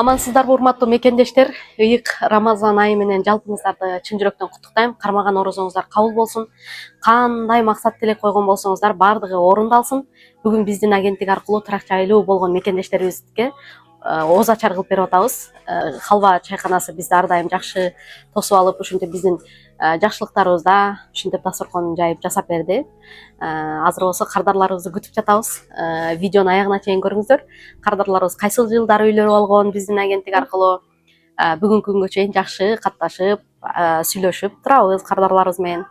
Амансыздарбы урматтуу мекендештер, ыйык Рамазан айы менен жалпыңыздарды чын жүрөктөн куттуктайм. Кармаган орозоңуздар кабыл болсун. Кандай максат тилек койгон болсоңуздар баардыгы орундалсын. Бүгүн биздин агенттик аркылуу тырак жайлуу болгон мекендештерибизге ооз ачар кылып берип атабыз. Халва чайканасы бизди ар дайым жакшы тосуп алып, ушинтип биздин жакшылыктарыбызда ушинтип дасторкон жайып жасап берди. Азыр болсо кардарларыбызды күтүп жатабыз. Видеону аягына чейин көрүңүздөр. Кардарларыбыз кайсыл жылдары үйлөрүп алгон биздин агенттик аркылуу бүгүнкү күнгө чейин жакшы катташып, сүйлөшүп турабыз кардарларыбыз менен.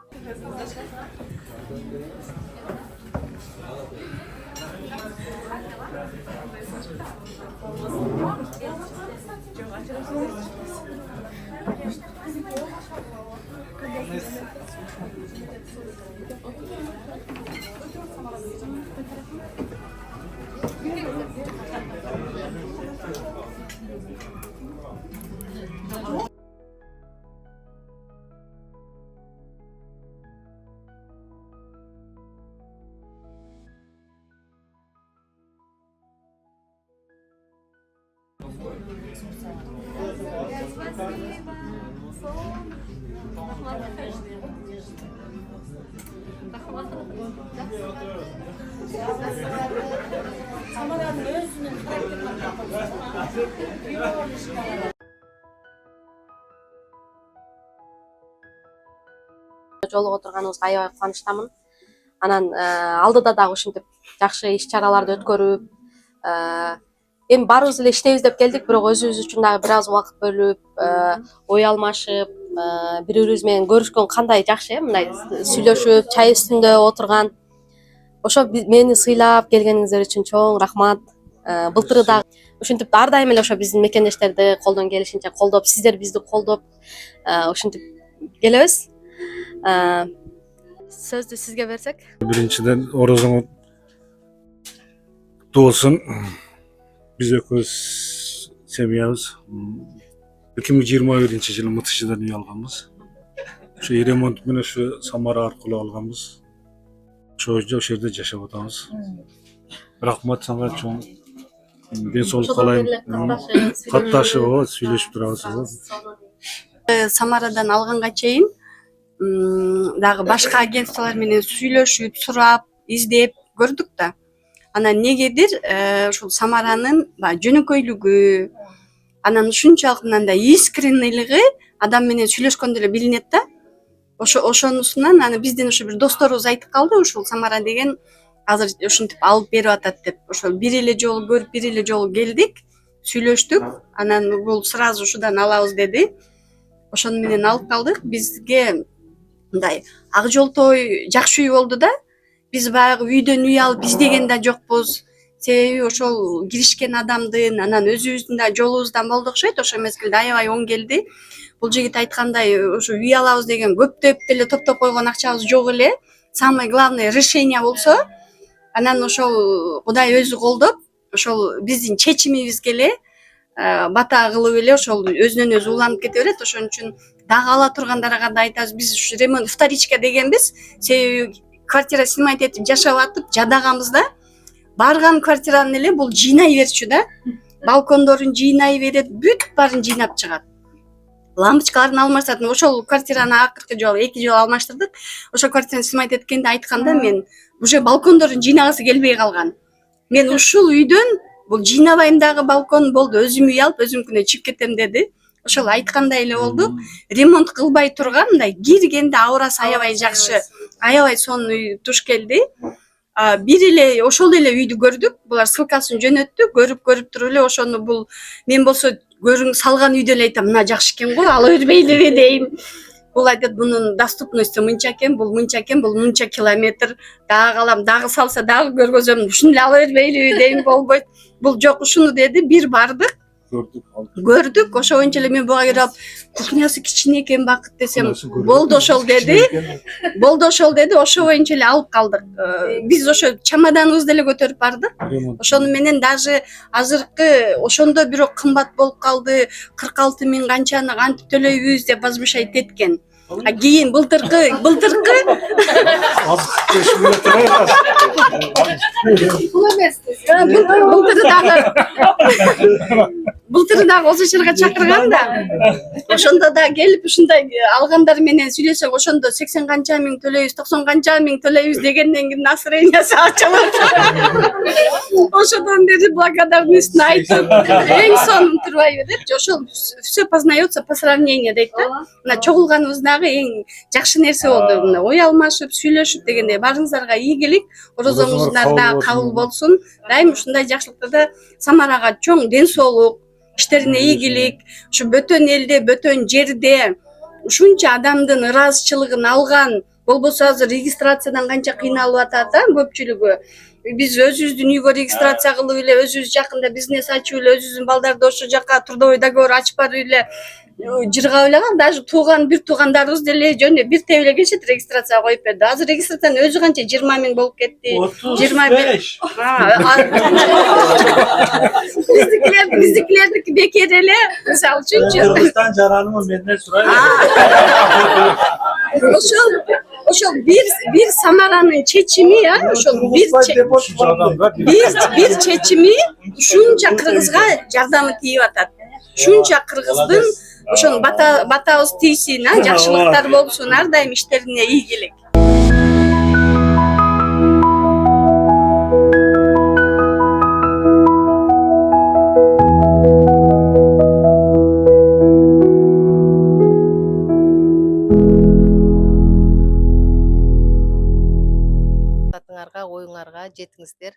Жолугуп отурганыбызга аябай кубанычтамын. Анан алдыда дагы ушинтип жакшы иш чараларды өткөрүп, эми баарыбыз эле иштейбиз деп келдик, бирок өзүбүз үчүн дагы бир аз убакыт бөлүп, ой алмашып, бири бирибиз менен көрүшкөн кандай жакшы мындай сүйлөшүп, чай үстүндө отурган. Ошо мени сыйлап келгениңиздер үчүн чоң рахмат. Былтыры дагы ушинтип ар дайым эле ошо биздин мекендештерди колдон келишинче колдоп, сиздер бизди колдоп ушинтип келебиз. Сөздү сизге берсек. Биринчиден орозоңуз куттуу болсун. Биз экөөбүз семьябыз 2021-жылы МТШдан үй алганбыз. Ошо ремонт менен ошо Самара аркылуу алганбыз. Ошо жерде жашап атабыз. Рахмат сага чоң. Ден соолук каалайм. Катташып, сүйлөшүп турабыз. Самарадан алганга чейин дагы башка агентстволор менен сүйлөшүп, сурап, издеп көрдүк да. Анан негедир ушул Самаранын жөнөкөйлүгү, анан ушунчалык мындай искреннийлиги адам менен сүйлөшкөндө эле билинет да. Ошонусунан аны биздин ошо бир досторубуз айтып калды, ушул Самара деген азыр ушинтип алып берип атат деп. Ошол бир эле жолу көрүп, бир эле жолу келдик, сүйлөштүк. Анан бул сразу ушудан алабыз деди. Ошону менен алып калдык. Бизге мындай ак жолтой жакшы үй болду да. Биз баягы үйдөн үй алып издеген да жокпуз. Себеби ошол киришкен адамдын, анан өзүбүздүн да жолубуздан болду окшойт. Ошол мезгилде аябай оң келди. Бул жигит айткандай, ошо үй алабыз деген көптөп деле топтоп койгон акчабыз жок эле. Самое главное решение болсо, анан ошол Кудай өзү колдоп, ошол биздин чечимибизге эле бата кылып эле ошол өзүнөн өзү уланып кете берет. Ошон үчүн дагы ала тургандарга да айтабыз, биз ушу ремонт вторичка дегенбиз. Себеби квартира снимать этип жашап атып жадаганбыз да. Барган квартиранын эле бул жыйнай берчү да. Балкондорун жыйнай берет, бүт баарын жыйнап чыгат. Лампочкаларын алмаштырат. Ошол квартираны акыркы жолу 2 жолу алмаштырдык. Ошол квартираны снимать эткенде айтканда мен уже балкондорун жыйнагысы келбей калган. Мен ушул үйдөн бул жыйнабайм дагы балкон болду, өзүм үй алып өзүмкүнө чыгып кетем деди. Ошол айткандай эле болду. Ремонт кылбай турган мындай киргенде аурасы аябай жакшы, аябай сонун үй туш келди. Бир эле ошол эле үйдү көрдүк. Булар ссылкасын жөнөттү. Көрүп туруп эле ошону бул мен болсо көрүң салган үйдө эле айтам, мына жакшы экен го, ала бербейлиби дейм. Бул айтат, бунун доступности мынча экен, бул мынча километр. Дагы алам, дагы салса дагы көргөзөм. Ушуну эле ала бербейлиби дейм, болбойт. Бул жок, ушуну деди. Бир бардык. Көрдүк. Ошо боюнча эле мен буга келип, кухнясы кичине экен бакыт десем, болду ошол деди. Ошо боюнча эле алып калдык. Биз ошо чемоданыбызды эле көтөрүп бардык. Ошону менен даже азыркы ошондо бирок кымбат болуп калды. 46 000 канчаны кантип төлөйбүз деп возмущать эткен. Кийин былтыркы бул эмес. Былтыр дагы былтыр дагы осы жерге чакырган да. Ошондо да келип ушундай алгандар менен сүйлөсөк, ошондо 80 канча миң төлөйбүз, 90 канча миң төлөйбүз дегенден кийин настроениясы ачылып. Ошодон бери благодарностьун айтып, эң сонун турбайбы депчи, ошол все познается по сравнению дейт да. Мына чогулганыбыз дагы эң жакшы нерсе болду. Мына ой алмашып, сүйлөшүп дегенде барыңыздарга ийгилик, орозоңуздар да кабыл болсун. Дайым ушундай жакшылыктарда Самарага чоң ден соолук, иштерине ийгилик, ушу бөтөн элде, бөтөн жерде ушунча адамдын ыраазычылыгын алган, болбосо азыр регистрациядан канча кыйналып атат да көпчүлүгү. Биз өзүбүздүн үйгө регистрация кылып эле, өзүбүз жакында бизнес ачып эле, өзүбүздүн балдарды ошол жака трудовой договор ачып барып эле жыргап эле калды. Даже бир туугандарыбыз деле жөнү бир теп эле келишет регистрацияга коюп берди. Азыр регистрациянын өзү канча 20 миң болуп кетти. 25. Биздикилердики бекер эле, мисалы үчүнчү. Кыргызстан жаранымы менден сурайбы? Ошол бир Самаранын чечими, ошол бир чечими ушунча кыргызга жардамы тийип атат. Ушунча кыргыздын ошону батабыз тийсин, жакшылыктар болсун, ар дайым иштерине ийгилик. Оюңарга жетиңиздер.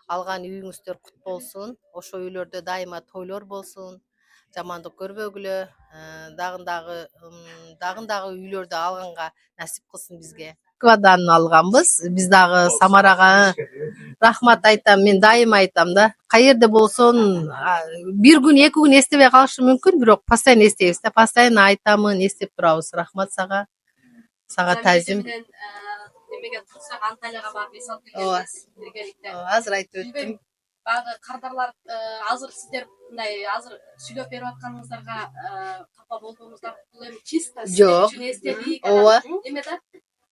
Алган үйүңүздөр кут болсун. Ошо үйлөрдө дайыма тойлор болсун. Жамандык көрбөгүлө. Дагы үйлөрдү алганга насип кылсын бизге. Москвадан алганбыз. Биз дагы Самарага рахмат айтам. Мен дайыма айтам да. Каерде болсун, бир күн, эки күн эстебей калышы мүмкүн, бирок постоянно эстейбиз да. Постоянно айтамын, эстеп турабыз. Рахмат сага. Сага тазим. Демеге турсак Анталияга барып эс алып келгенбиз. Азыр айтып өттүм. Багы кардарлар азыр сиздер мындай азыр сүйлөп берип атканыңыздарга капа болдуңуздар бул эми чисто сиздер үчүн эстелик. Эме да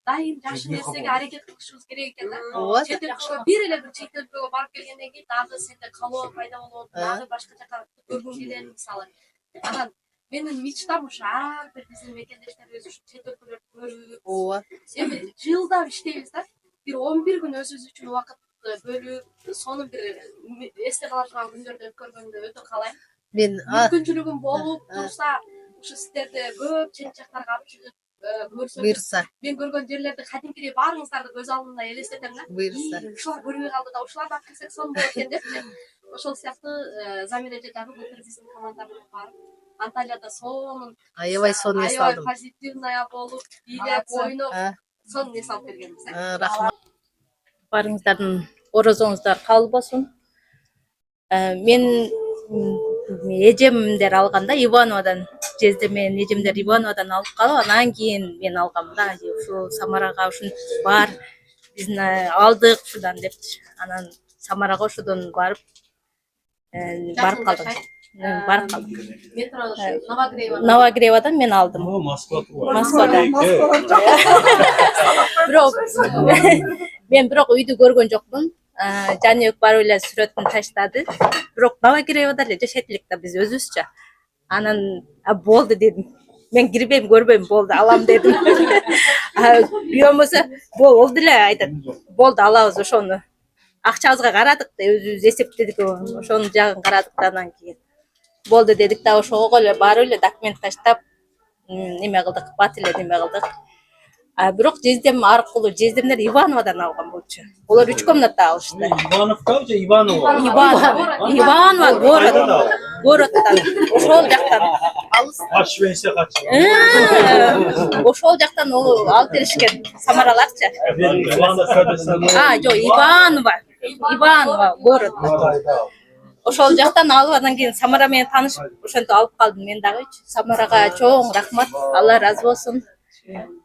дайым жакшы нерсеге аракет кылышыбыз керек экен да. Чет элге бир эле бир чет элге барып келгенден кийин дагы сенде калоо пайда болот, дагы башка жака көргүң келет мисалы. Анан менин мечтам ушу ар бир биздин мекендештерибиз ушу чет өлкөлөрдү көрүп, эми жылдап иштейбиз да. Бир 11 күн өзүбүз үчүн убакыт бөлүп, сону бир эсте кала турган күндөрдү өткөргөндү өтө каалайм. Мен мүмкүнчүлүгүм болуп турса, ушу сиздерди көп чет жактарга алып жүрүп буйрса. Мен көргөн жерлерди кадимкидей баарыңыздарды көз алдымда элестетем да. Буйрса. Ушулар көрбөй калды да, ушуларды алып келсек сонун болот экен депчи. Ошол сыяктуу Замира эже дагы былтыр биздин команда менен барып, Анталияда сонун, Аябай сонун эс алдым. позитивная болуп, бийлеп, ойноп, сонун эс алып бергенбиз. Рахмат. Барыңыздардын орозоңуздар кабыл болсун. Мен эжемдер алганда Ивановадан, жезде менен эжемдер Ивановадан алып калып, анан кийин мен алгам да. Ушул Самарага ушун бар, биздин алдык ушудан депчи. Анан Самарага ошодон барып калдым. Метро Новогревадан мен алдым. Москвада. Бирок үйдү көргөн жокмун. Жаныбек барып эле сүрөтүн таштады. Бирок Новогревада эле жашайт элек да биз өзүбүзчө. Анан болду дедим. Мен кирбейм, көрбөйм, болду, алам дедим. Болбосо болду эле айтат. Болду, алабыз ошону. Акчабызга карадык да, өзүбүз эсептедик, ошонун жагын карадык да, анан кийин болду дедик да, ошого эле барып эле документ таштап неме кылдык, бат эле неме кылдык. Бирок жездем аркылуу, жездемдер Ивановадан алган болчу. Олар 3 комната алышты. Ивановка же Иваново? Иваново городтан. Ошол жактан алыс. Ашвенсе качы. Ошол жактан алып беришкен Самараларчы. Жок, Иваново город. Ошол жактан алып, анан кийин Самара менен таанышып, ошентип алып калдым мен дагы. Самарага чоң рахмат, Алла ыраазы болсун.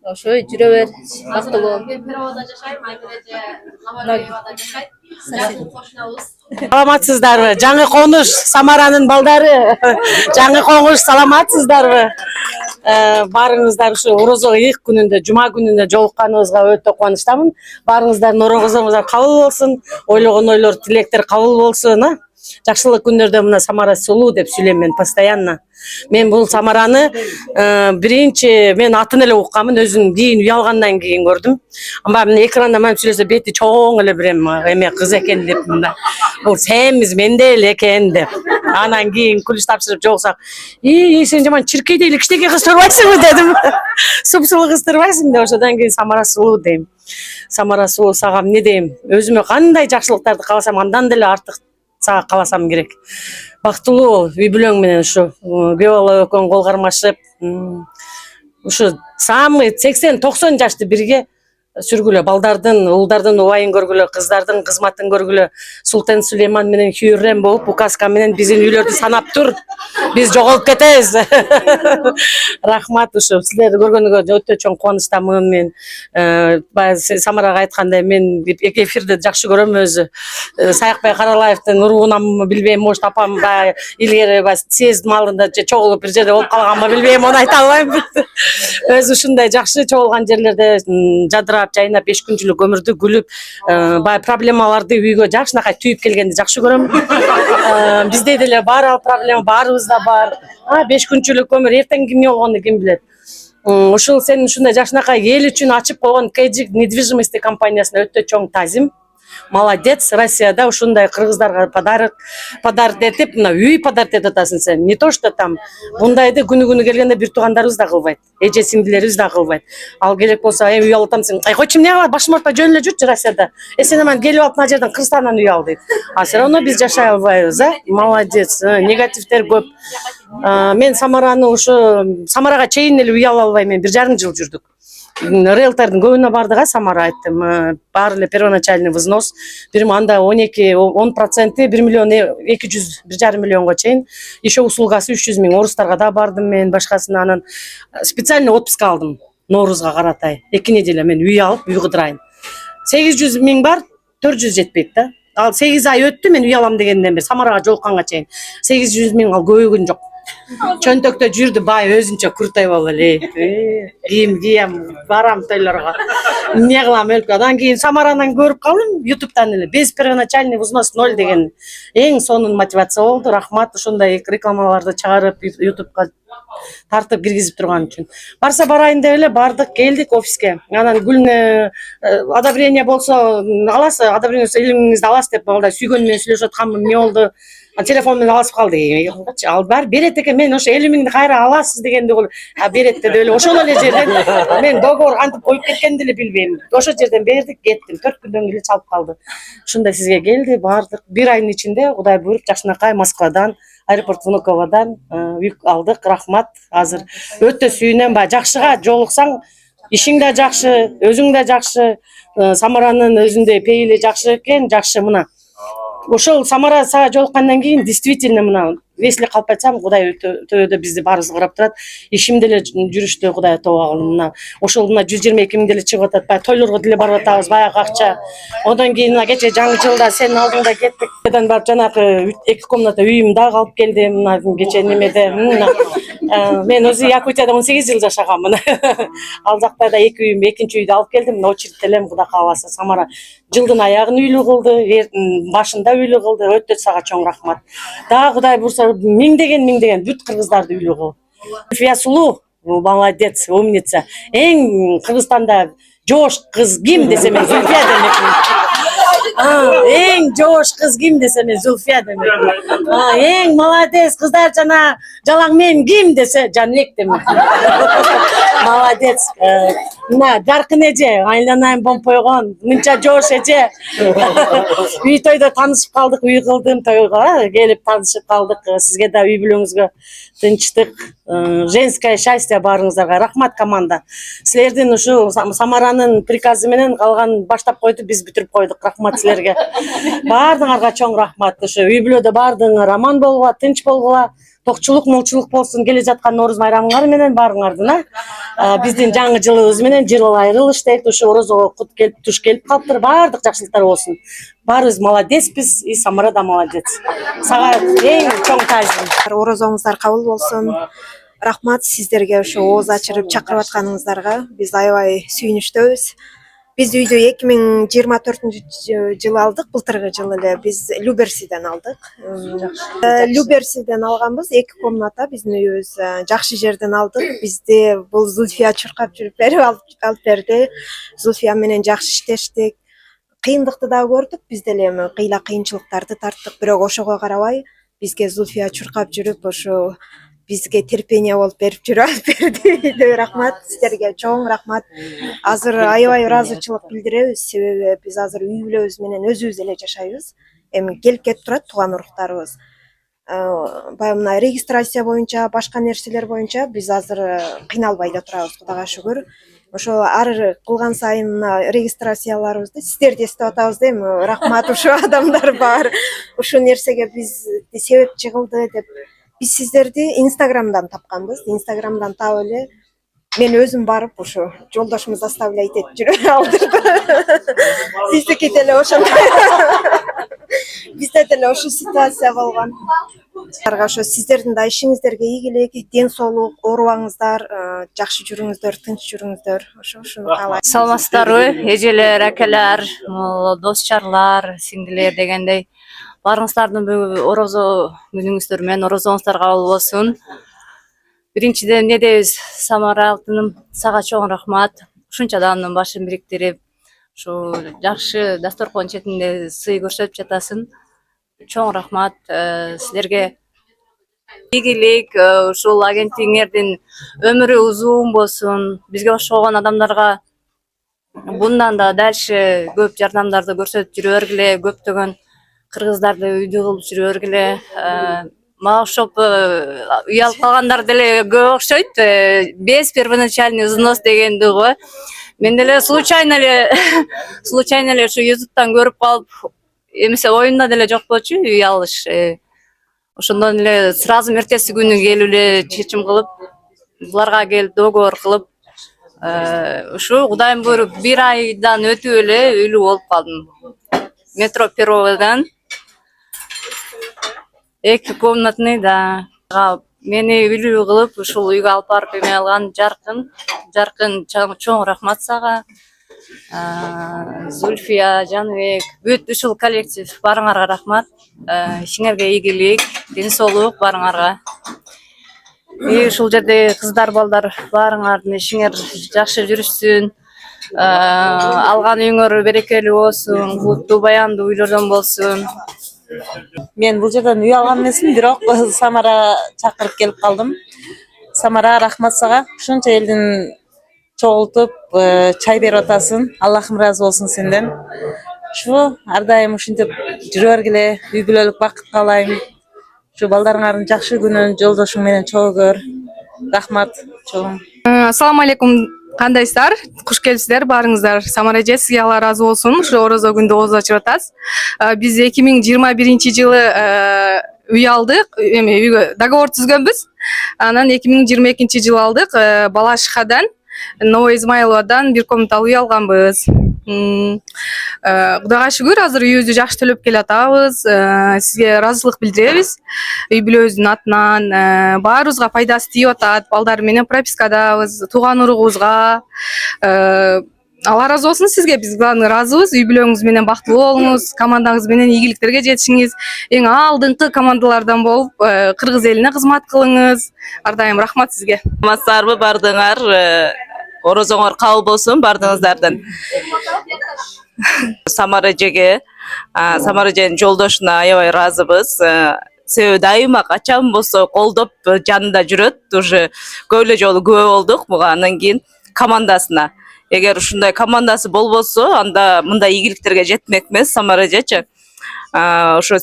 Ошо жүрө бер, бактылуу. Мен Перовода жашайм, Айбереже Новогревада жашайт. Жакын кошунабыз. Саламатсыздарбы? Жаңы конуш Самаранын балдары. Жаңы конуш саламатсыздарбы? Барыңыздар ушу орозо ыйык күнүндө, жума күнүндө жолукканыбызга өтө кубанычтамын. Барыңыздардын орозоңуздар кабыл болсун, ойлогон ойлор, тилектер кабыл болсун. Жакшылык күндөрдө мына Самара сулуу деп сүйлөйм мен постоянно. Мен бул Самараны биринчи мен атын эле укканмын, өзүм кийин үй алгандан кийин көрдүм. Баягы экранда менен сүйлөсө бети чоң эле бир эме кыз экен деп мында. Бул сенбиз менде эле экен деп. Анан кийин күлүш тапшырып жолуксак, сен жаман чиркейдей эле кичинекей кыз турбайсыңбы дедим. Супсулуу кыз турбайсың деп ошодон кийин Самара сулуу дейм. Самара сулуу сага эмне дейм? Өзүмө кандай жакшылыктарды кааласам, андан деле артык сага кааласам керек. Бактылуу үй бүлөң менен ушу күйөө бала экөөң кол кармашып, ушу самый 80-90 жашты бирге сүргүлө, балдардын, уулдардын убайын көргүлө, кыздардын кызматын көргүлө. Султан Сулейман менен Хюррем болуп, указка менен биздин үйлөрдү санап тур. Биз жоголуп кетебиз. Рахмат, ушу силерди көргөнүгө өтө чоң кубанычтамын мен. Баягы Самарага айткандай, мен эфирди жакшы көрөм өзү. Саякбай Каралаевдин уруунанбы билбейм, может апам баягы илгери съезд маалында же чогулуп бир жерде болуп калганбы билбейм, аны айта албайм. Өзү ушундай жакшы чогулган жерлерде жадырап, жайнап 5 күнчүлүк өмүрдү күлүп, баягы проблемаларды үйгө жакшынакай түйүп келгенди жакшы көрөм. Бизде деле бар ал проблема, баарыбызда бар. 5 күнчүлүк өмүр, эртең эмне болгонун ким билет. Ушул сен ушундай жакшынакай эл үчүн ачып койгон Кэджик недвижимости компаниясына өтө чоң тазим. Молодец, Россияда ушундай кыргыздарга подарок этип, мына үй подарок этип атасың сен. Не то что там, бундайды күнү келгенде бир туугандарыбыз да кылбайт, эже сиңдилерибиз да кылбайт. Ал керек болсо, үй алып атамсың. Койчу эмне кылат, башым ортпой жөн эле жүрчү Россияда. Сен аман келип алып мына жерден Кыргызстандан үй ал дейт. Все равно биз жашай албайбыз, Молодец, негативтер көп. Мен Самараны ушу Самарага чейин эле үй ала албайм, мен 1,5 жыл жүрдүк. Риэлтордун көбүнө бардык, Самара айттым. Баары эле первоначальный взнос. Анда 10% 1 миллион 200 1,5 миллионго чейин. Еще услугасы 300 000. Орустарга да бардым мен, башкасына. Анан специальный отпуск алдым. Ноорузга каратай. 2 неделя мен үй алып, үй кыдырайын. 800 000 бар, 400 жетпейт да. Ал 8 ай өттү мен үй алам дегенден бери, Самарага жолукканга чейин. 800 000 ал көбөгөн жок. Чөнтөктө жүрдү, бай өзүнчө куртай болуп эле. Кийим кийем, барам тойлорго. Эмне кылам өлкө. Андан кийин Самаранан көрүп калдым, YouTube'дан эле. Без первоначальный взнос 0 деген эң сонун мотивация болду. Рахмат, ушундай рекламаларды чыгарып, YouTube'га тартып киргизип турган үчүн. Барса барайын деп эле бардык, келдик офиске. Анан Гүлнө одобрение болсо аласыз, одобрение элиңизди аласыз деп балдар сүйгөн менен сүйлөшүп атканмын. Эмне болду? Телефон менен алысып калды. Ал бар берет экен, мен ошо 50 000 кайра аласыз дегенди болуп, берет деп эле ошол эле жерден мен договор кантип коюп кеткенди деле билбейм. Ошол жерден бердик, кеттим. 4 күндөн кийин чалып калды. Ушундай сизге келди, бардык. 1 айдын ичинде Кудай буйруп жакшынакай Москвадан, аэропорт Внуковадан үй алдык. Рахмат. Азыр өтө сүйүнөм. Жакшыга жолуксаң, ишиң да жакшы, өзүң да жакшы. Самаранын өзүндө пейили жакшы экен, жакшы мына. Ошол Самара сага жолуккандан кийин действительно мына если калп айтсам, Кудай төбөдө бизди баарыбызды карап турат. Ишим деле жүрүштү Кудай тобагыл. Мына ошол мына 122 000 деле чыгып атат. Баягы тойлорго деле барып атабыз, баягы акча. Одан кийин мына кече жаңы жылда сенин алдыңда кеттик. Одан барып жанагы 2 комната үйүм да калып келдим. Мына кече немеде. Мен өзү Якутияда 18 жыл жашаганмын. Ал жакта да 2 үйүм, 2-нчи үйдү алып келдим. Мына очередь элем, Кудай кааласа. Самара жылдын аягын үйлүү кылды, башында үйлүү кылды. Өтө сага чоң рахмат. Дагы Кудай бурса миңдеген бүт кыргыздарды үйлүү кыл. Зульфия сулуу, молодец, умница. Эң Кыргызстанда жош кыз ким десе мен Зульфия демекмин. Эң жош кыз ким десе мен Зульфия демекмин. Эң молодец кыздар жана жалаңмен ким десе Жанбек демекмин. Молодец. Мына жаркын эже, айланайын бомпойгон, мынча жош эже. Үй тойдо таанышып калдык, үй кылдым, тойго келип таанышып калдык. Сизге да үй бүлөңүзгө тынчтык, женское счастье баарыңыздарга. Рахмат команда. Силердин ушу Самаранын приказы менен калган баштап койду, биз бүтүрүп койдук. Рахмат силерге. Баардыгыңарга чоң рахмат. Ушу үй бүлөдө баардыгыңар аман болгула, тынч болгула. Токчулук, молчулук болсун. Келе жаткан Нооруз байрамыңар менен баарыңардын, биздин жаңы жылыбыз менен жыл айрылыш дейт. Ушу орозого кут келип, туш келип калыптыр. Баардык жакшылыктар болсун. Баарыбыз молодецпиз, и Самара да молодец. Сага эң чоң таазим. Орозоңуздар кабыл болсун. Рахмат сиздерге ошо ооз ачырып чакырып атканыңыздарга. Биз аябай сүйүнүчтөбүз. Биз үйдү 2024 жылы алдык, былтыркы жылы эле биз Люберсиден алдык. Люберсиден алганбыз, 2 комната биздин үйүбүз жакшы жерден алдык. Бизди бул Зульфия чуркап жүрүп алып берди. Зульфия менен жакшы иштештик. Кыйындыкты да көрдүк, биз деле эми кыйынчылыктарды тарттык, бирок ошого карабай бизге Зульфия чуркап жүрүп, ошо бизге терпение болуп берип жүрүп берди. Рахмат сиздерге, чоң рахмат. Азыр аябай ыраазычылык билдиребиз, себеби биз азыр үй бүлөбүз менен өзүбүз эле жашайбыз. Эми келип кетип турат тууган уруктарыбыз. Баягы мына регистрация боюнча, башка нерселер боюнча биз азыр кыйналбай эле турабыз, Кудайга шүгүр. Ошо ар кылган сайын мына регистрацияларыбызды сиздерди эстеп атабыз да, эми рахмат ушул адамдар бар. Ушул нерсеге бизди себепчи кылды деп. Биз сиздерди Инстаграмдан тапканбыз. Инстаграмдан таап эле мен өзүм барып ушу жолдошумуз оставлять этип жүрүп алдырды. Сиздики деле ошондой. Бизде деле ушул ситуация болгон. Ошо сиздердин да ишиңиздерге ийгилик, ден соолук, оорубаңыздар, жакшы жүрүңүздөр, тынч жүрүңүздөр. Ошону каалайм. Саламатсыздарбы, эжелер, акелер, дос чарлар, сиңдилер дегендей. Барыңыздардын орозо күнүңүздөр менен орозоңуздар кабыл болсун. Биринчиден эмне дейбиз, Самара алтыным, сага чоң рахмат. Ушунча адамдын башын бириктирип, ушу жакшы дасторкон четинде сый көрсөтүп жатасың. Чоң рахмат силерге. Ийгилик, ушул агенттигиңердин өмүрү узун болсун. Бизге окшогон адамдарга bundan da дальше көп жардамдарды көрсөтүп жүрө бергиле, көптөгөн кыргыздарды үйдү кылып жүрө бергиле. Мага окшоп үй алып калгандар деле көп окшойт. Без первоначальный взнос дегенди го. Мен деле случайно эле ушу YouTube'дан көрүп калып, эмесе оюнда деле жок болчу үй алыш. Ошондон эле сразу эртеси күнү келип эле чечим кылып, буларга келип договор кылып, ушу Кудайым буйруп 1 айдан өтүп эле үйлүү болуп калдым. Метро Первойдан 2 комнатный, да. Мени үйлүү кылып, ушул үйгө алып барып эме алган Жаркын чоң рахмат сага. Зульфия, Жаныбек, бүт ушул коллектив барыңарга рахмат. Ишиңерге ийгилик, ден соолук барыңарга. Ушул жерде кыздар, балдар барыңардын ишиңер жакшы жүрүшсүн. Алган үйүңөр берекелүү болсун, куттуу баяндуу үйлөрдөн болсун. Мен бул жерден үй алган эмесмин, бирок Самара чакырып келип калдым. Самара рахмат сага. Ушунча элдин чогултуп, чай берип атасың. Аллахым ыраазы болсун сенден. Ушу ар дайым ушинтип жүрө бергиле, үй бүлөлүк бакыт каалайм. Ушу балдарыңардын жакшы күнүн жолдошуң менен чогуу көр. Рахмат чоң. Ассаламу алейкум. Кандайсыздар? Куш келипсиздер баарыңыздар. Самара эже, сизге Алла ыраазы болсун. Ушу орозо күндө ооз ачып атасыз. Биз 2021 жылы үй алдык, эми үйгө договор түзгөнбүз. Анан 2022 жылы алдык. Балашихадан, Новоизмайловадан 1 комнаталуу үй алганбыз. Кудайга шүгүр, азыр үйүбүздү жакшы төлөп келатабыз. Сизге ыраазычылык билдиребиз. Үй бүлөбүздүн атынан баарыбызга пайдасы тийип атат. Балдар менен пропискадабыз, тууган уругубузга. Алла ыраазы болсун сизге, биз главный ыраазыбыз. Үй бүлөңүз менен бактылуу болуңуз, командаңыз менен ийгиликтерге жетишиңиз, эң алдыңкы командалардан болуп, кыргыз элине кызмат кылыңыз. Ар дайым рахмат сизге. Саламатсыздарбы бардыңар? Орозоңор кабыл болсун бардыңыздардын. Самара эжеге, Самара эженин жолдошуна аябай ыраазыбыз. Себеби дайыма качан болсо колдоп жанында жүрөт. Уже көп эле жолу күбө болдук буга. Андан кийин командасына. Эгер ушундай командасы болбосо, анда мындай ийгиликтерге жетмек эмес Самара эжечи. Ошо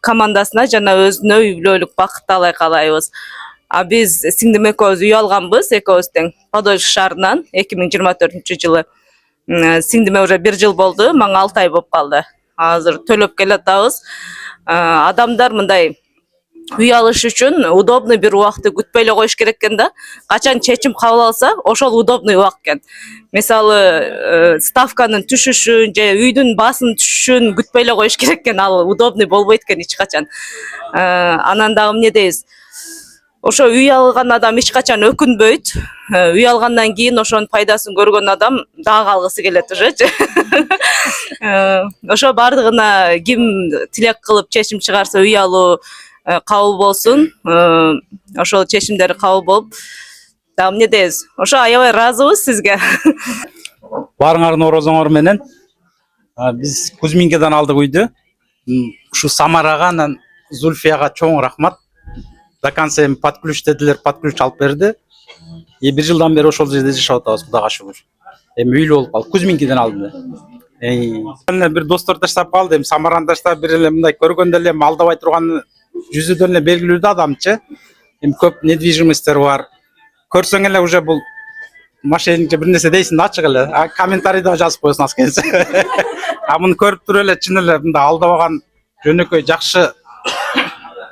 командасына жана өзүнө үй бүлөлүк бакыт алай каалайбыз. Биз сиңдим экөөбүз үй алганбыз, экөөбүз тең Подольск шаарынан 2024 жылы. Сиңдиме уже 1 жыл болду, мага 6 ай болуп калды. Азыр төлөп келатабыз. Адамдар мындай үй алыш үчүн удобный бир убакытты күтпөй эле коюш керек экен да. Качан чечим кабыл алса, ошол удобный убакыт экен. Мисалы, ставканын түшүшүн же үйдүн баасын түшүшүн күтпөй эле коюш керек экен. Ал удобный болбойт экен эч качан. Анан дагы эмне дейбиз? ошо үй алган адам эч качан өкүнбөйт. Үй алгандан кийин ошонун пайдасын көргөн адам дагы алгысы келет ужечи. Ошо бардыгына ким тилек кылып чечим чыгарса үй алуу кабыл болсун. Ошол чечимдер кабыл болуп, дагы эмне дейбиз? Ошо аябай ыраазыбыз сизге. Барыңардын орозоңор менен биз Кузминкеден алдык үйдү. Ушу Самарага анан Зульфияга чоң рахмат. До конца эми под ключ дедилер, под ключ алып берди. Бир жылдан бери ошол жерде жашап атабыз, Кудайга шүгүр. Эми үйлүү болуп калдык. Кузминкеден алдым. Бир достор таштап калды. Эми Самараны таштап бир эле мындай көргөндө эле алдабай турган жүзүдөн эле белгилүү да адамчы. Эми көп недвижимосттер бар. Көрсөң эле уже бул мошенник бир нерсе дейсиң ачык эле. Комментарийде жазып коесуң аз келсе. Муну көрүп туруп эле чын эле мындай алдабаган жөнөкөй жакшы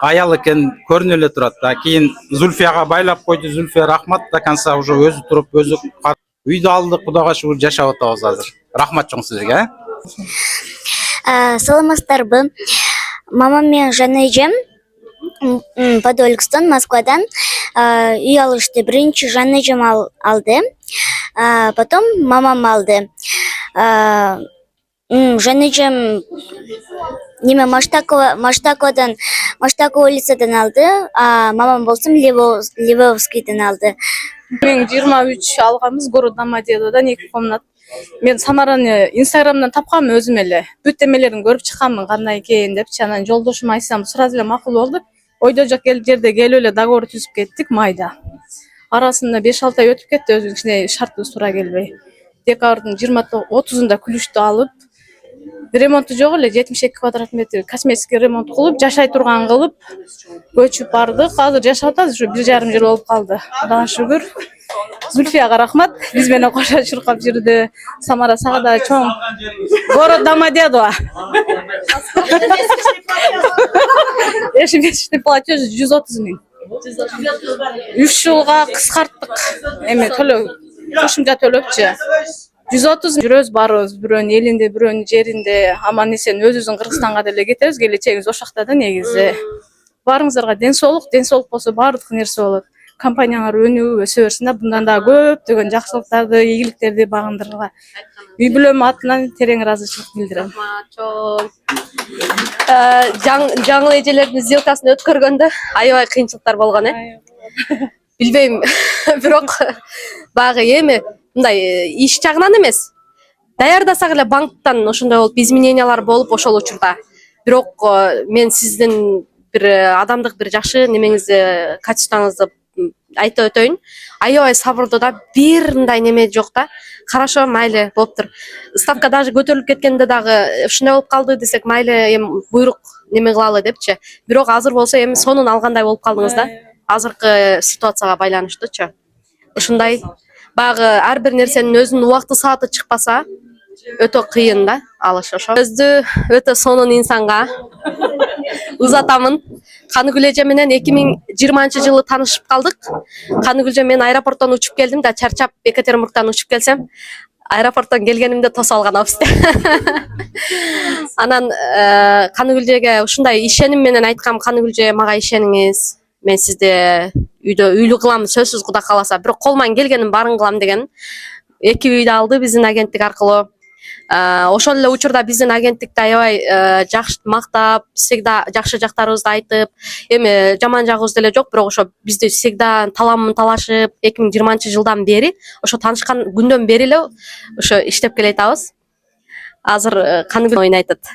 аял экен көрүнүп эле турат. Кийин Зульфияга байлап койду. Зульфия рахмат, до конца уже өзү туруп, өзү үйдү алдык, Кудайга шүгүр жашап атабыз азыр. Рахмат чоң сизге. Саламатсыздарбы? Мамам менен жана эжем Подольскстан, Москвадан үй алышты. Биринчи жана эжем алды. Потом мамам алды. Жана эжем неме Маштаковадан, Маштакова улицадан алды. Мамам болсун Левовскийден алды. Мен 23 алганбыз, город Домодедовдон 2 комнат. Мен Самараны Инстаграмдан тапкам өзүм эле. Бүт эмелерин көрүп чыкканмын кандай экен депчи. Анан жолдошума айтсам сразу эле макул болду. Ойдо жок жерде келип эле договор түзүп кеттик майда. Арасында 5-6 ай өтүп кетти, өзүнүн кичине шартыбыз туура келбей. Декабрдын 30-unda күлүштү алып, ремонту жок эле 72 квадрат метр косметический ремонт кылып, жашай турган кылып көчүп бардык. Азыр жашап атабыз, ушу 1,5 жыл болуп калды. Кудайга шүгүр. Зульфияга рахмат. Биз менен кошо чуркап жүрдү. Самара сагда чоң. Город Домодедово. Ежемесячный платеж 130 000. 3 жылга кыскарттык. Эми төлөө, кошумча төлөпчү. 130 жүрөбүз, барыбыз, бирөөнүн элинде, бирөөнүн жеринде, аман эсен өзүбүздүн Кыргызстанга деле кетебиз, келечегибиз ошол жакта да негизи. Барыңыздарга ден соолук болсо баардык нерсе болот. Компанияңар өнүгүп өсө берсин да, bundan да көптөгөн жакшылыктарды, ийгиликтерди багындырырга. Үй бүлөм атынан терең ыраазычылык билдирем. Жаңы эжелердин сделкасын өткөргөндө аябай кыйынчылыктар болгон, Билбейм, бирок багы эми мындай иш жагынан эмес. Даярдасак эле банктан ошондой болуп изменениялар болуп ошол учурда. Бирок мен сиздин бир адамдык бир жакшы немеңизди, качествоңузду айтып өтөйүн. Аябай сабырдуу да, бир мындай неме жок да. Хорошо, майлы, болуптур. Ставка даже көтөрүлүп кеткенде дагы ушундай болуп калды десек, майлы, эми буйрук неме кылалы депчи. Бирок азыр болсо эми сонун алгандай болуп калдыңыз да. Азыркы ситуацияга байланыштуучу. Ушундай багы ар бир нерсенин өзүнүн убакты сааты чыкпаса, өтө кыйын да алыш ошо. Өзү өтө сонун инсанга узатамын. Каныгүл эже менен 2020-жылы таанышып калдык. Каныгүл эже мен аэропорттон учуп келдим да, чарчап Екатеринбургдан учуп келсем, аэропорттон келгенимде тосуп алган абызды. Анан Каныгүл эжеге ушундай ишеним менен айткам, Каныгүл эже мага ишениңиз. Мен сизди үйдө үйлүү кылам, сөзсүз Кудай кааласа. Бирок колуман келгенин баарын кылам деген. 2 үйдү алды биздин агенттик аркылуу. Ошол эле учурда биздин агенттикти аябай жакшы мактап, всегда жакшы жактарыбызды айтып, эми жаман жагыбыз деле жок, бирок ошо бизди всегда талашып, 2020-жылдан бери, ошо таанышкан күндөн бери эле ошо иштеп келе атабыз. Азыр Каныгүл ойнайтат.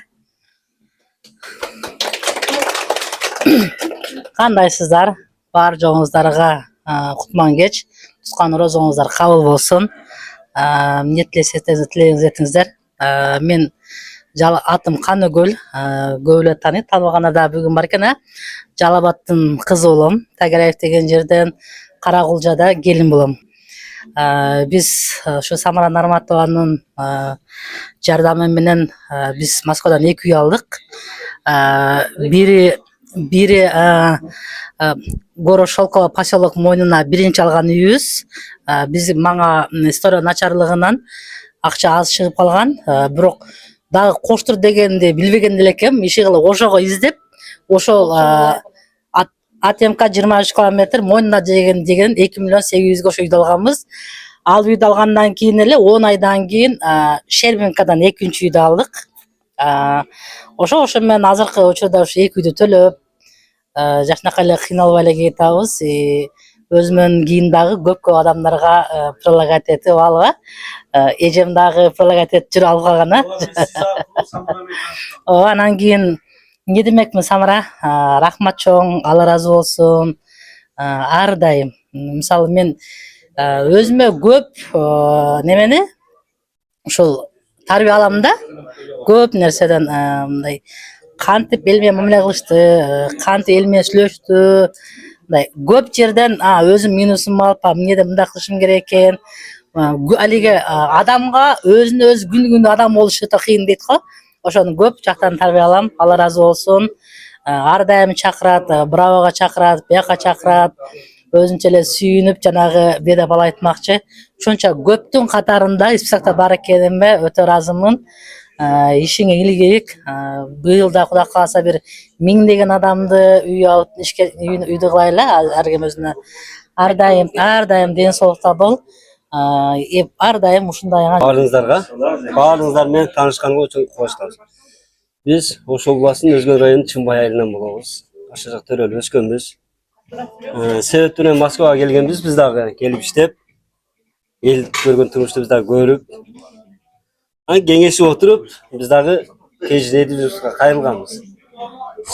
Кандайсыздар? Бар жоңуздарга кутман кеч, туткан орозоңуздар кабыл болсун. Эмне тилейсиңиз этиңиздер. Мен атым Каныгүл, көп эле тааныйт, тааныбаганда да бүгүн бар экен, Жалабаттын кызы болом. Тагираев деген жерден Каракулжада келин болом. Биз ушу Самара Нарматованын жардамы менен биз Москвадан 2 үй алдык. Бири Горо Шелково поселок мойнуна биринчи алган үйүбүз. Биз мага история начарлыгынан акча аз чыгып калган. Бирок дагы коштур дегенди билбеген элекем. Иши кылып ошого издеп, ошол АТМК 23 километр, Мойнына деген 2 миллион 800 ошо үйдү алганбыз. Ал үйдү алгандан кийин эле 10 айдан кийин Шербинкадан экинчи үйдү алдык. Ошо менен азыркы учурда ошо эки үйдү төлөп, жакшынакай эле кыйналбай эле кетабыз. Өзүмөн кийин дагы көп адамдарга предлагать этип алып, эжем дагы предлагать этип жүрүп алып калган. Анан кийин не демекмин, Самара, рахмат чоң, Алла ыраазы болсун. Ар дайым. Мисалы мен өзүмө көп немени ушул тарбия алам да, көп нерседен мындай кантип эл менен мамиле кылышты, кантип эл менен сүйлөштү, мындай көп жерден өзүм минусумду алып, эмнеде мындай кылышым керек экен. Алиге адамга өзүнө өзү күнү адам болуш өтө кыйын дейт го. Ошону көп жактан тарбия алам. Алла ыраазы болсун. Ар дайым чакырат, бравога чакырат, бияка чакырат. Өзүнчө эле сүйүнүп, жанагы беде бала айтмакчы. Ушунча көптүн катарында списокто бар экениме өтө ыраазымын. Ишиңе ийгилик. Быйыл да Кудай кааласа бир миңдеген адамды үй алып, үйдү кылайлы. Ар ким өзүнө ар дайым ден соолукта бол. Ар дайым ушундай баарыңыздар менен таанышканга өтө кубанычтабыз. Биз Ош областынын Өзгөн районунун Чымбай айылынан болобуз. Ошол жакта төрөлүп өскөнбүз. Себеп менен Москвага келгенбиз, биз дагы келип иштеп, эл көргөн турмушту биз дагы көрүп, кеңешип отуруп, биз дагы KGD'ибизге кайрылганбыз.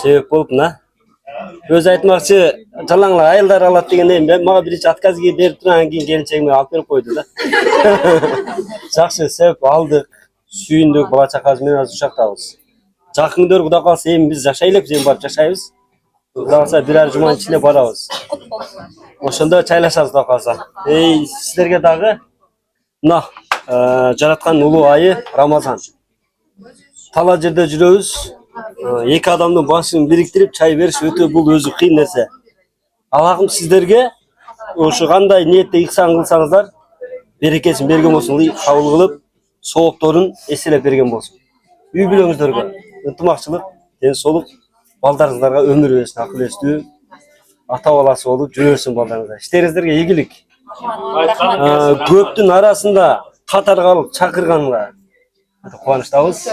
Себеп болуп мына өзү айтмакчы, жалаңла айылдар алат дегенде мага биринчи отказ берип туруп, анан кийин келинчегиме алып берип койду да. Жакшы себеп алдык, сүйүндүк, бала чакабыз менен азыр ушактабыз. Жакын күндөр Кудай кааласа эми биз жашай элек, биз барып жашайбыз. Кудай кааласа бир ай жуманын ичинде барабыз. Ошондо чайлашабыз Кудай кааласа. Сиздерге дагы мына жараткандын улуу айы Рамазан. Тала жерде жүрөбүз. Эки адамдын башын бириктирип чай бериш өтө бул өзү кыйын нерсе. Аллагым сиздерге ошо кандай ниетте ихсан кылсаңыздар, берекесин берген болсун, кабыл кылып, соокторун эселеп берген болсун. Үй бүлөңүздөргө ынтымакчылык, ден соолук, балдарыңыздарга өмүр берсин, акыл эстүү, ата баласы болуп жүрө берсин балдарыңыздар. Иштериңиздерге ийгилик. Көптүн арасында катар калып чакырганга кубанычтабыз.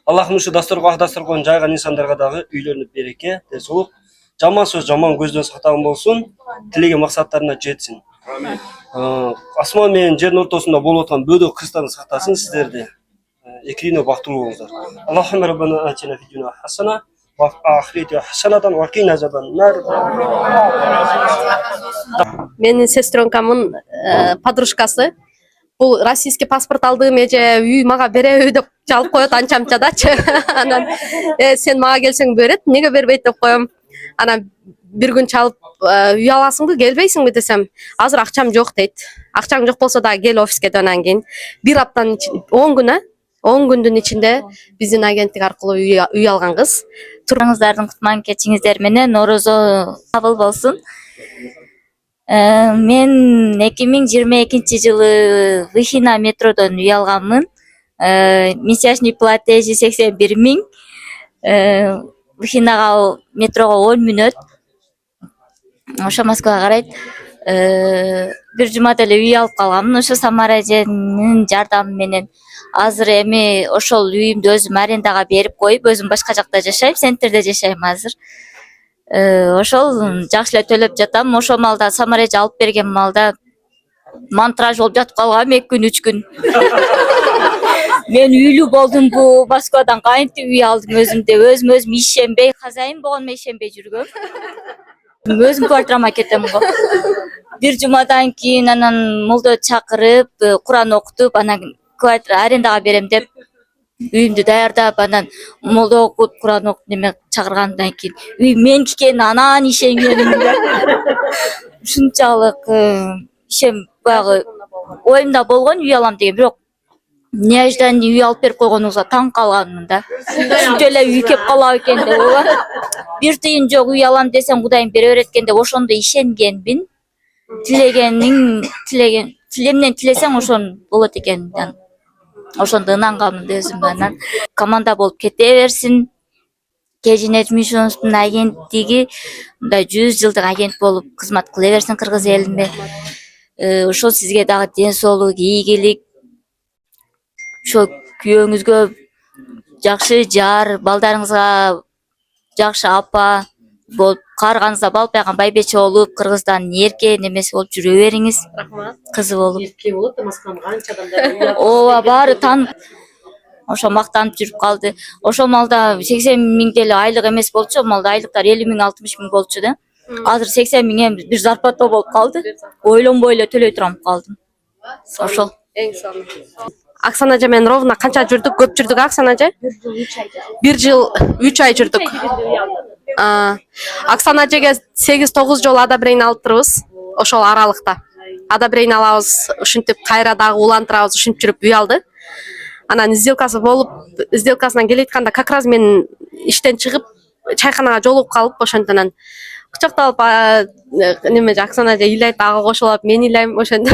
Аллахым ушу дасторкон жайган инсандарга дагы үйлөрүнө береке, ден соолук, жаман сөз, жаман көздөн сактаган болсун, тилеген максаттарына жетсин. Асман менен жердин ортосунда болуп аткан бөдө кыздан сактасын сиздерди. Эки дүйнө бактылуу болуңуздар. Аллахумма раббана атина фид дунья хасана ва фил ахирати хасанатан ва кина азабан нар. Менин сестренкамдын подружкасы бул российский паспорт алдым, эже үй мага береби деп жалып коет анча-мынчадачы. Анан сен мага келсең берет, неге бербейт деп коем. Анан бир күн чалып үй аласыңбы, келбейсиңби десем, азыр акчам жок дейт. Акчаң жок болсо дагы кел офиске деп, анан кийин бир аптанын 10 күндүн ичинде биздин агенттик аркылуу үй алган кыз. Тураңыздардын кутман кечиңиздер менен орозо кабыл болсун. Мен 2022 жылы Выхина метродон үй алганмын. Месячный платежи 81 000. Выхинага метрого 10 мүнөт. Ошо Москвага карайт. Бир жумада эле үй алып калганмын. Ошо Самара эженин жардамы менен азыр эми ошол үйүмдү өзүм арендага берип коюп, өзүм башка жакта жашайм, центрде жашайм азыр. Ошол жакшы эле төлөп жатам. Ошол малда Самара эже алып берген малда мантраж болуп жатып калгам 2 күн 3 күн. Мен үйлүү болдумбу, Москвадан кантип үй алдым өзүм ишенбей, хозяин болгоныма ишенбей жүргөм. Өзүм квартирама кетем го. Бир жумадан кийин анан молдо чакырып, Куран окутуп, анан квартира арендага берем деп үйүмдү даярдап, анан молдо окуп, Куран окуп неме чакыргандан кийин үй меники экенин анан ишенгеним. Ушунчалык ишем баягы оюмда болгон үй алам деген, бирок неожиданно үй алып берип койгонуңузга таң калганмын да. Ушунча эле үй кеп калабы экен деп ооба. Бир тыйын жок, үй алам десем Кудайым бере берет экен деп ошондо ишенгенмин. Тилемден тилесең ошон болот экен. Ошондо ынанганмын өзүм. Анан команда болуп кете берсин. KG Admission'un agentligi мындай 100 жылдык агент болуп кызмат кыла берсин Кыргыз элинде. Ошол сизге дагы ден соолук, ийгилик. Ошо күйөөңүзгө жакшы жар, балдарыңызга жакшы апа болуп, каарыгаңызда балпайган байбече болуп, Кыргыздан эрке немеси болуп жүрө бериңиз. Рахмат. Кызы болуп. Эрке болуп, демаскан канча адамдар. Ооба, баары таанып ошо мактанып жүрүп калды. Ошол малда 80 миң деле айлык эмес болчу, малда айлыктар 50 миң, 60 миң болчу да. Азыр 80 миң эми бир зарплата болуп калды. Ойлонбой эле төлөй турам калдым. Ошол. Эң сонун. Оксана эже менен ровно канча жүрдүк? Көп жүрдүк Оксана эже? 1 жыл 3 ай жүрдүк. Оксана эжеге 8-9 жолу адабрейн алып турбуз. Ошол аралыкта. Адабрейн алабыз, ушинтип кайра дагы улантырабыз, ушинтип жүрүп үй алды. Анан сделкасы болуп, сделкасынан келе айтканда как раз мен иштен чыгып чайканага жолугуп калып, ошондон кучакталып неме Оксана эже ыйлайт, ага кошулуп, мен ыйлайм ошондо.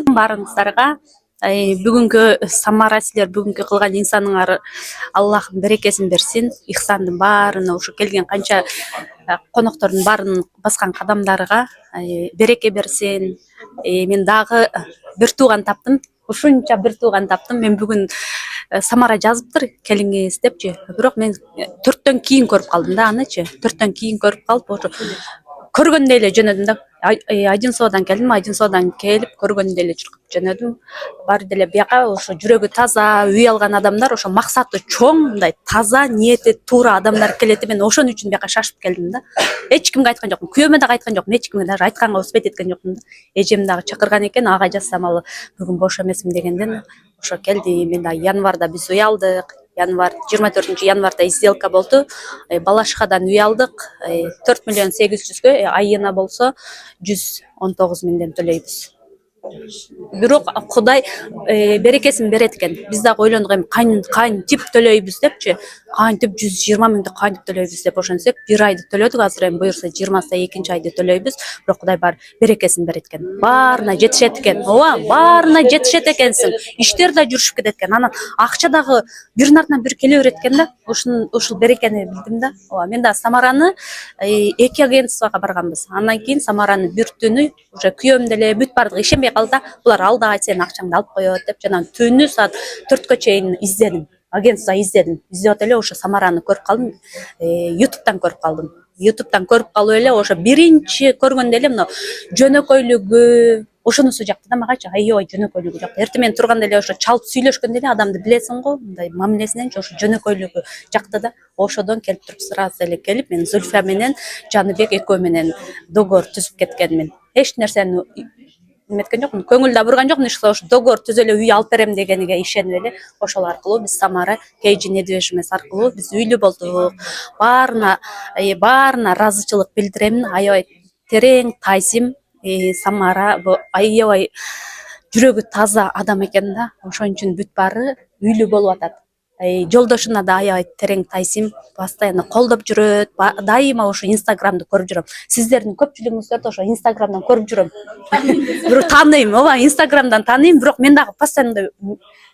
Баарыңыздарга бүгүнкү Самара силер бүгүнкү кылган инсаныңар Аллахым берекесин берсин. Ихсандын баарына ушу келген канча коноктордун баарын баскан кадамдарга береке берсин. Мен дагы бир тууган таптым. Ушунча бир тууган таптым. Мен бүгүн Самара жазыптыр келиңиз депчи. Бирок мен 4төн кийин көрүп калдым да анычы. 4төн кийин көрүп калып, ошо көргөндө эле жөнөдүм да. Одинцовдон келдим, Одинцовдон келип көргөндө эле жүрүп жөнөдүм. Баары деле бияка ошо жүрөгү таза, үй алган адамдар, ошо максаты чоң, мындай таза, ниети туура адамдар келет. Мен ошон үчүн бияка шашып келдим да. Эч кимге айткан жокмун, күйөөмө дагы айткан жокмун, эч кимге дагы айтканга успеть эткен жокмун да. Эжем дагы чакырган экен, ага жазсам ал бүгүн бош эмесмин дегенден ошо келди. Мен дагы январда биз үй алдык. 24-январда сделка болду. Балашкадан үй алдык. 4 миллион 800гө, айына болсо 119 миңден төлөйбүз. Бирок Кудай берекесин берет экен. Биз дагы ойлондук, эми кантип төлөйбүз депчи. Кантип 120 миңди кантип төлөйбүз деп ошентсек, бир айды төлөдүк. Азыр эми буюрса 22 айды төлөйбүз. Бирок Кудай бар берекесин берет экен. Баарына жетишет экен. Ооба, баарына жетишет экенсиң. Иштер да жүрүшүп кетет экен. Анан акча дагы биринин артынан бир келе берет экен да. Ушул берекени билдим да. Ооба, мен да Самараны 2 агентствага барганбыз. Андан кийин Самараны бир түнү уже күйөөм деле бүт бардык ишенбей калды. Булар алда сенин акчаңды алып коет деп, жана түнү саат 4кө чейин издедим. Агентство издедим. Издеп эле ошо Самараны көрүп калдым. YouTube'дан көрүп калдым. YouTube'дан көрүп калып эле ошо биринчи көргөндө эле мына жөнөкөйлүгү ошонусу жакты да магачы. Аябай жөнөкөйлүгү жакты. Эртең менен турганда эле ошо чалып сүйлөшкөндө эле адамды билесиң го, мындай мамилесинен ошо жөнөкөйлүгү жакты да. Ошодон келип туруп сразу эле келип мен Зульфия менен Жаныбек экөө менен договор түзүп кеткенмин. Эч нерсени эметкен жокмун, көңүл да бурган жокмун. Ошо договор түзүп эле үй алып берем дегениге ишенип эле ошол аркылуу биз Самара KG недвижимость аркылуу биз үйлүү болдук. Баарына ыраазычылык билдирем. Аябай терең таасим. Самара аябай жүрөгү таза адам экен да. Ошон үчүн бүт баары үйлүү болуп атат. Жолдошуна да аябай терең таасим, постоянно колдоп жүрөт. Дайыма ошо Инстаграмды көрүп жүрөм. Сиздердин көпчүлүгүңүздөрдү ошо Инстаграмдан көрүп жүрөм. Бирок тааныйм, ооба, Инстаграмдан тааныйм, бирок мен дагы постоянно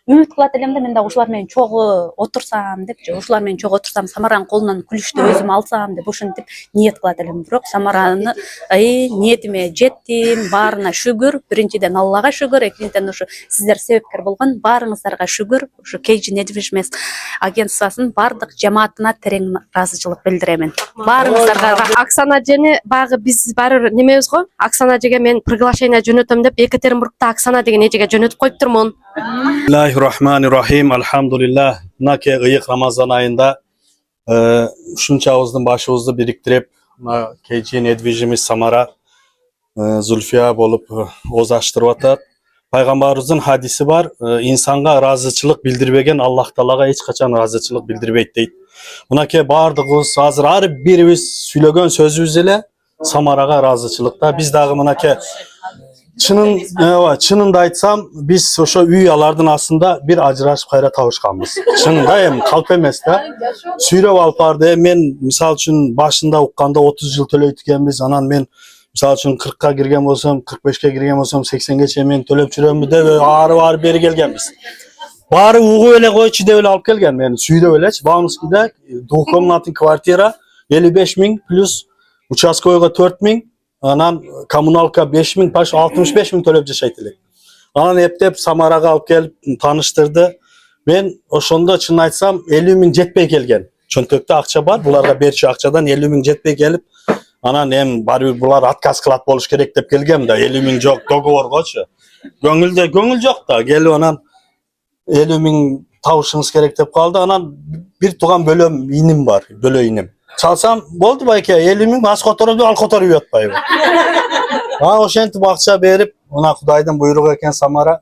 үмүт кылат элем да, мен дагы ушулар менен чогуу отурсам депчи, ушулар менен чогуу отурсам, Самаранын колунан күлүштү өзүм алсам деп ошентип ниет кылат элем. Бирок Самараны ниетиме жеттим. Баарына шүгүр. Биринчиден Аллага шүгүр, экинчиден ошо сиздер себепкер болгон баарыңыздарга шүгүр. Ошо KG недвижимость агентствосунун бардык жамаатына терең ыраазычылык билдиремин. Баарыңыздарга. Оксана эжени багы биз баары немебиз го. Оксана эжеге мен приглашение жөнөтөм деп Екатеринбургда Оксана деген эжеге жөнөтүп коюптурмун. Bismillahirrahmanirrahim. Alhamdulillah. Nake ıyık Ramazan ayında ушунчабыздын башыбызды бириктирип, KG недвижимость Самара Зульфия болуп оз аштырып атат. Пайгамбарыбыздын хадиси бар, инсанга ыраазычылык билдирбеген Аллах Таалага эч качан ыраазычылык билдирбейт дейт. Мынакей бардыгыбыз азыр ар бирибиз сүйлөгөн сөзүбүз эле Самарага ыраазычылыкта. Биз дагы мынакей чынында айтсам, биз ошо үй алардын астында бир ажырашып кайра табышканбыз. Чынында эми калп эмес да. Сүйлөп алып барды. Мен мисалы үчүн башында укканда 30 жыл төлөйт экенбиз. Анан мен мисалы үчүн 40ка кирген болсом, 45ке кирген болсом, 80ге чейин мен төлөп жүрөмбү деп ары бери келгенбиз. Bari uğu ele koyçu da öyle alıp gelgen beni. Suyu da öyle. Bağımlıskide komnatın kvartira 55.000 plus участковыйга 4.000, anan kommunalka 5.000, paş 65.000 төлөп жашайт элек. Анан эптеп Самарага алып келип таныштырды. Ben oşonda чын айтсам 50.000 жетпей келген. Чөнтөктө акча бар, буларга берчү акчадан 50.000 жетпей келип, анан эми баары бир булар отказ кылат болуш керек деп келгем да, 50.000 жок, договоргочу. Көңүл жок да, келип анан 50.000 табышыңыз керек деп калды. Анан бир туган бөлөм иним бар, бөлө иним. Çalsam boldu bayke 50.000 az kotorup al kotorup yatpayбы. Ошентип акча берип, мына Кудайдын буйругу экен Самара.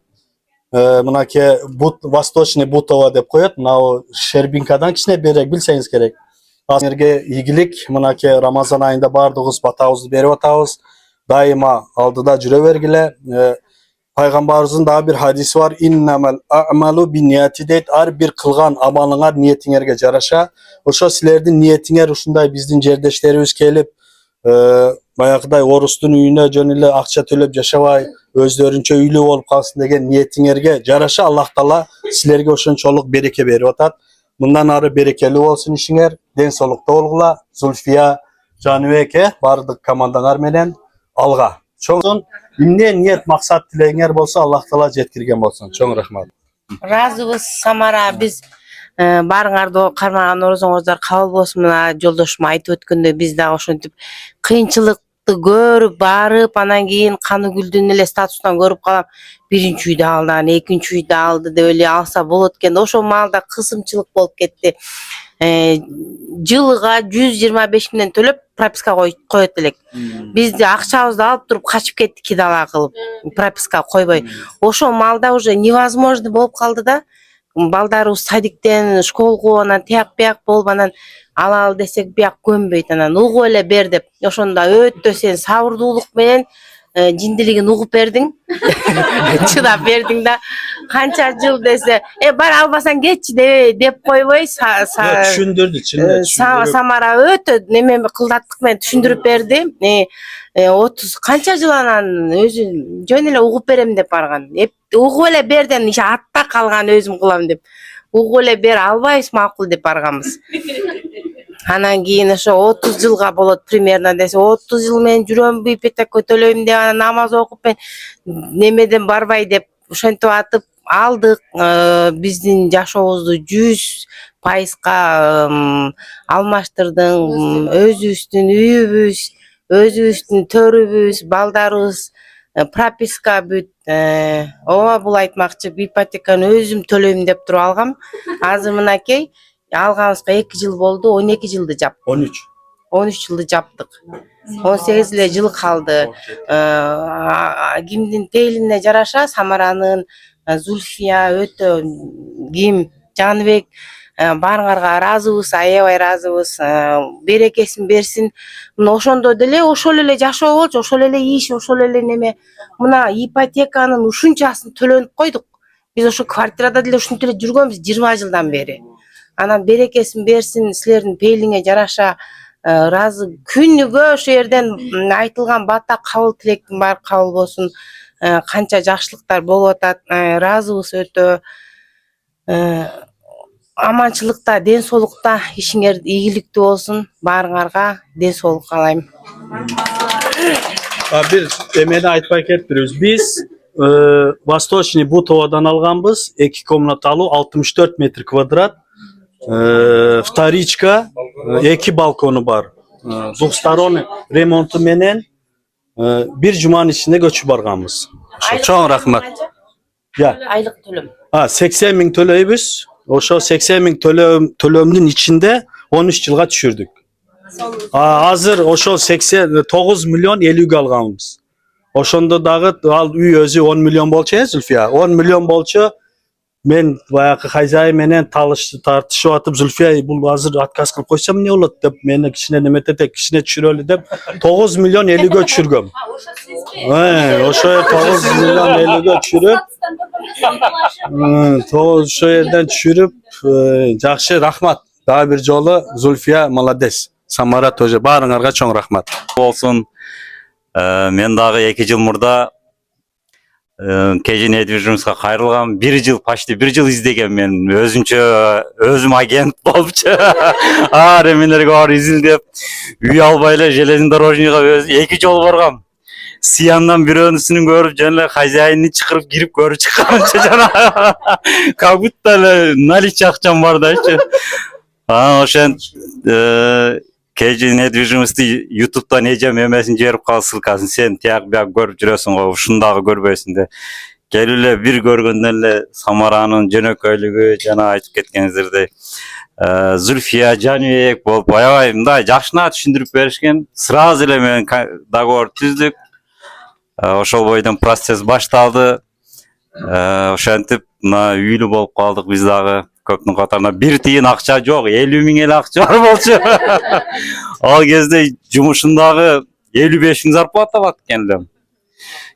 Мынаке Восточный Бутово деп коет. Мына Шербинкадан кичине берек билсеңиз керек. Азерге ийгилик, мынаке Рамазан айында бардыгыбыз батабызды берип атабыз. Дайыма алдыда жүрө бергиле. Пайгамбарыбыздын дагы бир хадиси бар. Иннамал а'малу биннияти дейт. Ар бир кылган амалыңар ниетиңерге жараша. Ошо силердин ниетиңер ушундай биздин жердештерибиз келип, баягыдай орустун үйүнө жөн эле акча төлөп жашабай, өздөрүнчө үйлүү болуп калсын деген ниетиңерге жараша Аллах Таала силерге ошончолук береке берип атат. Мындан ары берекелүү болсун ишиңер, ден соолукта болгула. Зульфия, Жаныбек, бардык командаңар менен алга. Чоң эмне ниет максат тилегиңер болсо Аллах Таала жеткирген болсун. Чоң рахмат. Разыбыз Самара, биз баарыңарды кармаган орозоңуздар кабыл болсун. Мына жолдошум айтып өткөндөй биз дагы ошентип кыйынчылыкты көрүп барып, анан кийин Каны Гүлдүн эле статустан көрүп калам. Биринчи үйдү алды, анан экинчи үйдү алды деп эле алса болот экен. Ошол маалда кысымчылык болуп кетти. Жылга 125 миңден төлөп прописка коет элек. Биз де акчабызды алып туруп качып кеттик кидала кылып, прописка койбой. Ошол маалда уже невозможно болуп калды да. Балдарыбыз садиктен, школго, анан тияк-бияк болуп, анан алалы десек бияк көнбөйт, анан угуп эле бер деп. Ошондо өтө сен сабырдуулук менен жиндилигин угуп бердиң. Чыдап бердиң да. Канча жыл десе, бар албасаң кетчи деп койбой, Түшүндүрдү, Самара өтө неме кылдаттык менен түшүндүрүп берди. 30 канча жыл анан өзү жөн эле угуп берем деп барган. Угуп эле берден ише атта калган өзүм кылам деп. Угуп эле бер албайбыз, макул деп барганбыз. Анан кийин ошо 30 жылга болот примерно десе, 30 жыл мен жүрөмбү, ипотека төлөйм деп, анан намаз окуп мен немеден барбай деп ошентип атып алдык. Биздин жашообузду 100%га алмаштырдың. Өзүбүздүн үйүбүз, өзүбүздүн төрүбүз, балдарыбыз, прописка бүт. Ооба бул айтмакчы, ипотеканы өзүм төлөйм деп туруп алгам. Азыр мынакей алганыбызга 2 жыл болду, 12 жылды жаптык. 13 жылды жаптык. 18 эле жыл калды. Кимдин пейилине жараша Самаранын, Зульфия өтө ким, Жаныбек баарыңарга ыраазыбыз, аябай ыраазыбыз. Берекесин берсин. Мына ошондо деле ошол эле жашоо болчу, ошол эле иш, ошол эле неме. Мына ипотеканын ушунчасын төлөнүп койдук. Биз ошо квартирада деле ушинтип эле жүргөнбүз 20 жылдан бери. Анан берекесин берсин, силердин пейилиңе жараша ыраазы. Күнүгө ошо жерден айтылган бата кабыл тилектин баары кабыл болсун. Канча жакшылыктар болуп атат. Ыраазыбыз өтө. Аманчылыкта, ден соолукта ишиңер ийгиликтүү болсун. Баарыңарга ден соолук каалайм. Бир эмени айтпай кетпирбиз. Биз Восточный Бутоводан алганбыз. 2 комнаталуу 64 метр квадрат. Вторичка, 2 балкону бар. Двухсторонний ремонту менен бир жуманын ичинде көчүп барганбыз. Чоң рахмат. Айлык төлөм. 80 миң төлөйбүз. Ошо 80 миң төлөмдүн ичинде 13 жылга түшүрдүк. Азыр ошо 89 миллион 50ге алганбыз. Ошондо дагы ал үй өзү 10 миллион болчу, Зульфия. 10 миллион болчу. Мен баягы хозяин менен тартышып атып, Зульфия бул азыр отказ кылып койсом эмне болот деп, мени кичине неметете, кичине түшүрөлү деп 9 миллион 50ге түшүргөм. Ошо 9 миллион 50ге түшүрүп, ошо жерден түшүрүп, жакшы, рахмат. Дагы бир жолу Зульфия молодец. Самара тоже баарыңарга чоң рахмат. Болсун. Мен дагы 2 жыл мурда KG недвижимостьқа кайрылгам. Почти 1 жыл издеген мен өзүм агент болупчу. Эмелерге барып изилдеп, үй албай эле железнодорожныйга 2 жолу баргам. Сияндан бирөөнүсүн көрүп, жана эле хозяинни чакырып кирип көрүп чыкканчы жана. Как будто эле наличие акчам бар дачы. Ошентип KG недвижимости YouTube'дан эжем эмесин жиберип калып ссылкасын сен тияк бияк көрүп жүрөсүң го, ушундагы көрбөйсүң деп. Келип эле бир көргөндөн эле Самаранын жөнөкөйлүгү жана айтып кеткениңиздердей Зульфия Жаныбек болуп аябай мындай жакшына түшүндүрүп беришкен. Сразу эле мен договор түздүк. Ошол бойдон процесс башталды. Ошентип мына үйлүү болуп калдык биз дагы. Көптүн катарында 1 тиын акча жок, 50 миң эле акча бар болчу. Ал кезде жумушундагы 55 миң зарплата алат экен элем.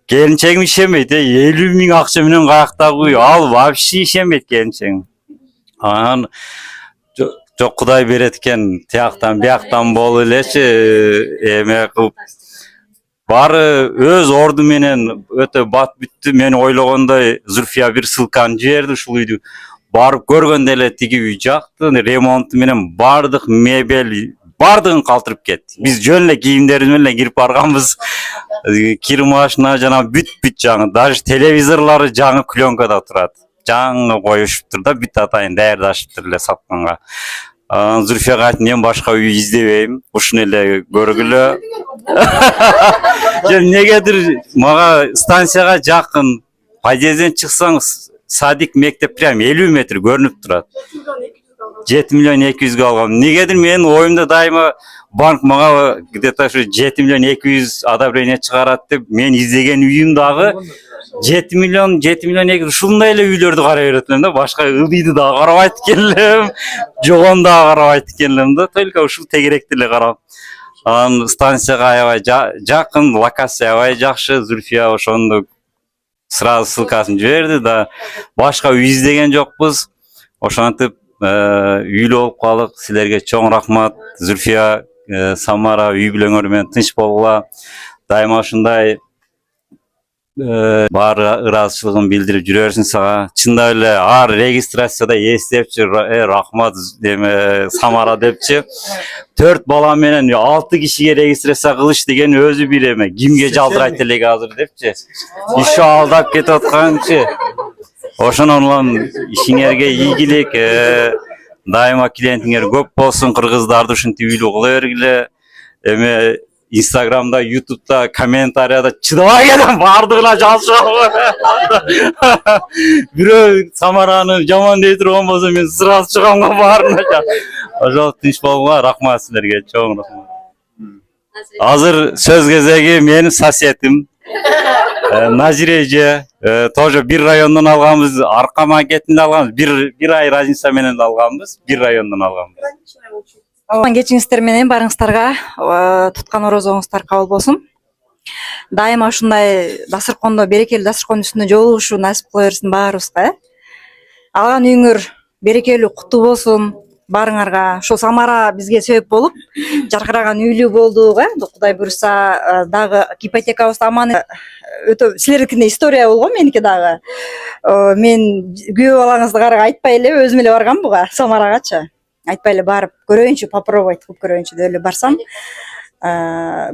Келинчегим ишенбейт, 50 миң акча менен каяктагы үй, ал вообще ишенбейт келинчегим. Анан жок Кудай берет экен, тияктан бияктан болуп элечи эме кылып бары өз орду менен өтө бат бүттү. Мен ойлогондой Зульфия бир ссылканы жиберди ушул үйдү. Барып көргөндө эле тиги үй жакты, ремонту менен бардык мебель бардыгын калтырып кетти. Биз жөн эле кийимдерибиз менен эле кирип барганбыз. Кир машина жана бүт жаңы, даже телевизорлору жаңы пленкада турат. Жаңы коюшуптур да, бүт атайын даярдашыптыр эле сатканга. Зульфияга айттым, мен башка үй издебейм, ушуну эле көргүлө. Негедир мага станцияга жакын, подъезден чыксаң садик мектеп прям 50 метр көрүнүп турат. 7 миллион 200 алгам. Негедир менин оюмда дайыма банк мага где-то 7 миллион 200 одобрение чыгарат деп, мен издеген үйүм дагы 7 миллион 200 ушундай эле үйлөрдү карай берет элем да, башка ылдыйды дагы карабайт экен элем, жогон дагы карабайт экен элем да, только ушул тегеректи эле карап. Анан станцияга аябай жакын, локация аябай жакшы. Зульфия ошондо сразу ссылкасын жиберди да, башка үй издеген жокпуз. Ошентип үйлүү болуп калдык. Силерге чоң рахмат. Зульфия, Самара үй бүлөңөр менен тынч болгула. Дайыма ушундай баары ыраазычылыгын билдирип жүрө берсин сага. Чындап эле ар регистрацияда эстепчи, рахмат Самара депчи. 4 бала менен 6 кишиге регистрация кылыш деген өзү бир эме. Кимге жалдырайт элек азыр депчи. Иши алдап кетип атканчы. Ошондон улам ишиңерге ийгилик, дайыма клиентиңер көп болсун, кыргыздарды ушинтип үйлүү кыла бергиле. Эме Instagram'da, YouTube'da, комментарияда чыдабай кетем, бардыгына жалышып. Бирөө Самараны жаман дей турган болсо, мен сразу чыгам го баарына. Ошол тынч болгула, рахмат силерге, чоң рахмат. Азыр сөз кезеги менин соседим. Назире эже, тоже бир райондон алганбыз, арка макетинде алганбыз, бир ай разница менен алганбыз, бир райондон алганбыз. Кечиңиздер менен барыңыздарга туткан орозоңуздар кабыл болсун. Дайыма ушундай дасыркондо, берекелүү дасыркондун үстүндө жолугушуу насип кыла берсин баарыбызга. Алган үйүңөр берекелүү, куттуу болсун баарыңарга. Ошол Самара бизге себеп болуп, жаркыраган үйлүү болдук, Кудай буйруса дагы ипотекабыз аман. Өтө силердикиндей история болгон, меники дагы. Мен күйөө балаңызды карага айтпай эле өзүм эле баргам буга, Самарагачы. Айтпай эле барып көрөйүнчү, попробовать кылып көрөйүнчү деп эле барсам,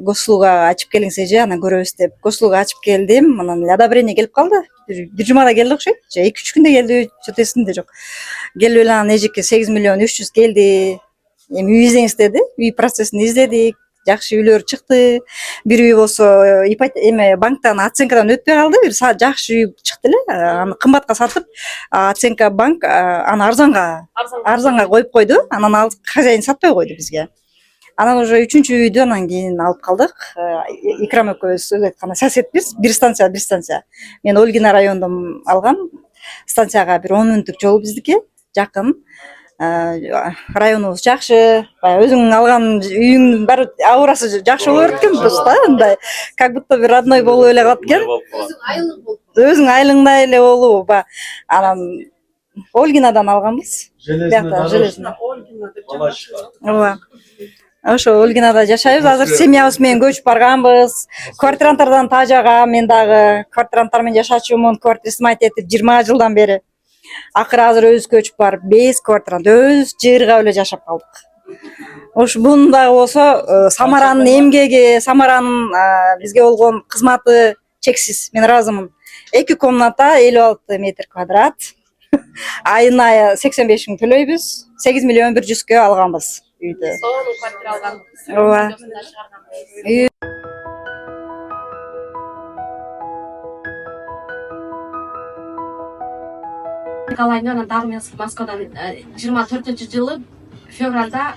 госуслуга ачып келиңиз эже, анан көрөбүз деп госуслуга ачып келдим. Анан одобрение келип калды. Бир жумада келди окшойт, же 2-3 күндө келди, чөтө эсимде жок. Келип эле анан эжеке 8 миллион 300 келди. Эми үй издеңиз деди. Үй процессин издедик. Жакшы үйлөр чыкты. Бир үй болсо банктан оценкадан өтпөй калды. Бир жакшы үй чыкты эле. Аны кымбатка сатып, оценка банк аны арзанга коюп койду. Анан ал хозяин сатпай койду бизге. Анан уже 3-чү үйдү анан кийин алып калдык. Икрам экөөбүз айтканда соседбиз. Бир станция. Мен Ольгина районунан алгам. Станцияга бир 10 мүнөттүк жол биздики, жакын. Районубуз жакшы, өзүң алган үйүң баары аурасы жакшы боло берет экен просто, андай как будто бир родной болуп эле калат экен. Өзүң айлыңдай эле болуп, анан Ольгинадан алганбыз. Железно. Ооба. ошо Ольгинада жашайбыз. Азыр семьябыз менен көчүп барганбыз. Квартиранттардан тажага мен дагы квартиранттар менен жашачумун. Квартирасым айтып 20 жылдан бери. Акыры азыр өзүбүз көчүп барып 5 квартирант өз жыгырга эле жашап калдык. Ош бундай болсо Самаранын эмгеги, Самаранын бизге болгон кызматы чексиз. Мен ыраазымын. 2 комната 56 метр квадрат. Айына 85 миң төлөйбүз. 8 миллион 100 алганбыз үйдө. Сонун квартира алган. Ооба. Николайны анан дагы мен Москвадан 24-жылы февралда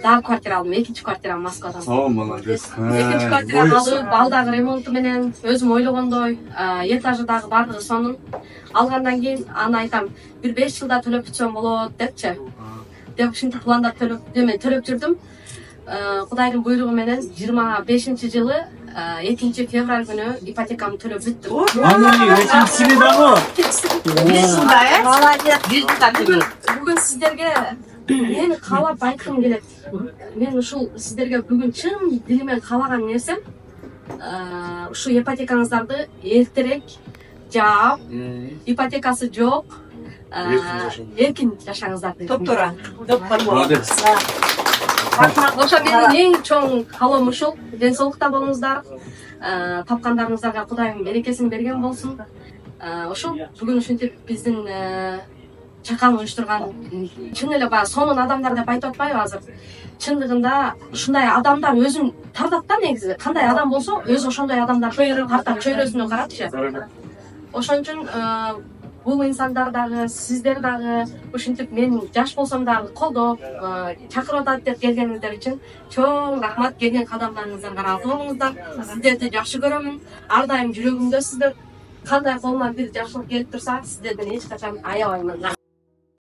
дагы квартира алдым. Экинчи квартирам Москвадан. О, молодец. Экинчи квартираны алып, балдагы ремонту менен өзүм ойлогондой, этажы дагы бардыгы сонун. Алгандан кийин аны айтам, бир 5 жылда төлөп бүтсөм болот депчи. Деп ушинтип пландап төлөп жүрдүм. Кудайдын буйругу менен 25-жылы 2 февраль күнү ипотекамды төлөп бүттүм. Бүгүн сиздерге мени каалап айткым келет. Мен ушул сиздерге бүгүн чын дилимен каалаган нерсем ушу ипотекаңыздарды эртерээк жаап, ипотекасы жок, эркин жашаңыздар. Топтора. Молодец. Ошо менин эң чоң каалоом ушул. Ден соолукта болуңуздар. Тапкандарыңыздарга Кудайым берекесин берген болсун. Ошол бүгүн ушинтип биздин чакан уюштурган чын эле баягы сонун адамдар деп айтып атпайбы азыр. Чындыгында ушундай адамдар өзүн тартат да негизи. Кандай адам болсо, өзү ошондой адамдар тартат, чөйрөсүнө карапчы. Ошон үчүн бул инсандар дагы, сиздер дагы ушинтип мен жаш болсом дагы колдоп, чакырып атат деп келгениңиздер үчүн чоң рахмат. Келген кадамдарыңыздарга ыраазы болуңуздар. Сиздерди жакшы көрөмүн. Ар дайым жүрөгүмдө сиздер. Кандай колуман бир жакшылык келип турса, сиздерден эч качан аябаймын.